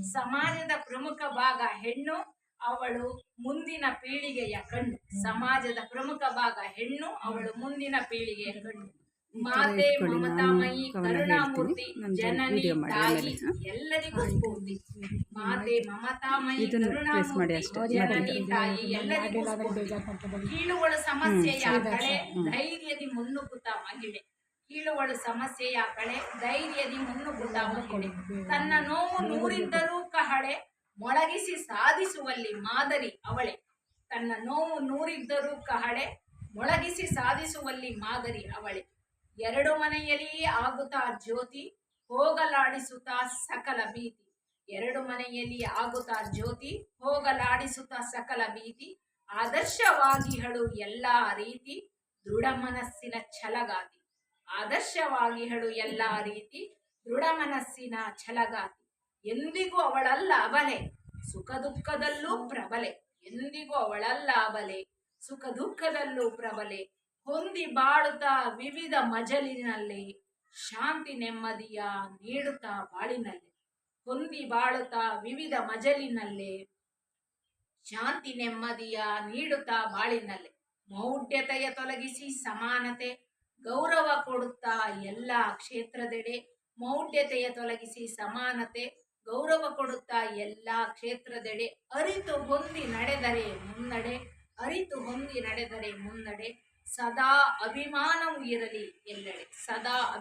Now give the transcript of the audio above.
ಸಮಾಜದ ಪ್ರಮುಖ ಭಾಗ ಹೆಣ್ಣು, ಅವಳು ಮುಂದಿನ ಪೀಳಿಗೆಯ ಕಣ್ಣು. ಸಮಾಜದ ಪ್ರಮುಖ ಭಾಗ ಹೆಣ್ಣು, ಅವಳು ಮುಂದಿನ ಪೀಳಿಗೆಯ ಕಣ್ಣು. ಮಾತೆ ಮಮತಾಮಯಿ ಕರುಣಾಮೂರ್ತಿ, ಜನನಿ ತಾಯಿ ಎಲ್ಲರಿಗೂ ಸ್ಫೂರ್ತಿ. ಮಾತೆ ಮಮತಾಮಯಿ ಕರುಣಾಮೂರ್ತಿ, ಜನನಿ ತಾಯಿ ಎಲ್ಲರಿಗೂ ಸ್ಫೂರ್ತಿ. ಕೀಳುಗಳು ಸಮಸ್ಯೆಯ ಕಳೆ, ಧೈರ್ಯದಿ ಮುನ್ನುಗ್ಗುತ್ತ ಮಹಿಳೆ. ಕೀಳುಗಳು ಸಮಸ್ಯೆಯ ಕಳೆ, ಧೈರ್ಯದಿ ಮುನ್ನುಗ್ಗುತ್ತ ಮಹಿಳೆ. ತನ್ನ ನೋವು ನೂರಿದ್ದರೂ ಕಹಳೆ, ಮೊಳಗಿಸಿ ಸಾಧಿಸುವಲ್ಲಿ ಮಾದರಿ ಅವಳೆ. ತನ್ನ ನೋವು ನೂರಿದ್ದರೂ ಕಹಳೆ, ಮೊಳಗಿಸಿ ಸಾಧಿಸುವಲ್ಲಿ ಮಾದರಿ ಅವಳೆ. ಎರಡು ಮನೆಯಲ್ಲಿ ಆಗುತ್ತಾ ಜ್ಯೋತಿ, ಹೋಗಲಾಡಿಸುತ್ತಾ ಸಕಲ ಭೀತಿ. ಎರಡು ಮನೆಯಲ್ಲಿ ಆಗುತ್ತಾ ಜ್ಯೋತಿ, ಹೋಗಲಾಡಿಸುತ್ತಾ ಸಕಲ ಭೀತಿ. ಆದರ್ಶವಾಗಿಹಳು ಎಲ್ಲ ರೀತಿ, ದೃಢ ಮನಸ್ಸಿನ ಛಲಗಾತಿ. ಆದರ್ಶವಾಗಿಹಳು ಎಲ್ಲ ರೀತಿ, ದೃಢ ಮನಸ್ಸಿನ ಛಲಗಾತಿ. ಎಂದಿಗೂ ಅವಳಲ್ಲ ಅಬಲೆ, ಸುಖ ದುಃಖದಲ್ಲೂ ಪ್ರಬಲೆ. ಎಂದಿಗೂ ಅವಳಲ್ಲ ಅಬಲೆ, ಸುಖ ದುಃಖದಲ್ಲೂ ಪ್ರಬಲೆ. ಹೊಂದಿ ಬಾಳುತ್ತಾ ವಿವಿಧ ಮಜಲಿನಲ್ಲಿ, ಶಾಂತಿ ನೆಮ್ಮದಿಯ ನೀಡುತ್ತಾ ಬಾಳಿನಲ್ಲಿ. ಹೊಂದಿ ಬಾಳುತ್ತಾ ವಿವಿಧ ಮಜಲಿನಲ್ಲೇ, ಶಾಂತಿ ನೆಮ್ಮದಿಯ ನೀಡುತ್ತಾ ಬಾಳಿನಲ್ಲಿ. ಮೌಢ್ಯತೆಯ ತೊಲಗಿಸಿ ಸಮಾನತೆ, ಗೌರವ ಕೊಡುತ್ತಾ ಎಲ್ಲ ಕ್ಷೇತ್ರದೆಡೆ. ಮೌಢ್ಯತೆಯ ತೊಲಗಿಸಿ ಸಮಾನತೆ, ಗೌರವ ಕೊಡುತ್ತಾ ಎಲ್ಲ ಕ್ಷೇತ್ರದೆಡೆ. ಅರಿತು ಹೊಂದಿ ನಡೆದರೆ ಮುನ್ನಡೆ, ಅರಿತು ಹೊಂದಿ ನಡೆದರೆ ಮುನ್ನಡೆ. ಸದಾ ಅಭಿಮಾನವು ಇರಲಿ ಎಲ್ಲೆಡೆ, ಸದಾ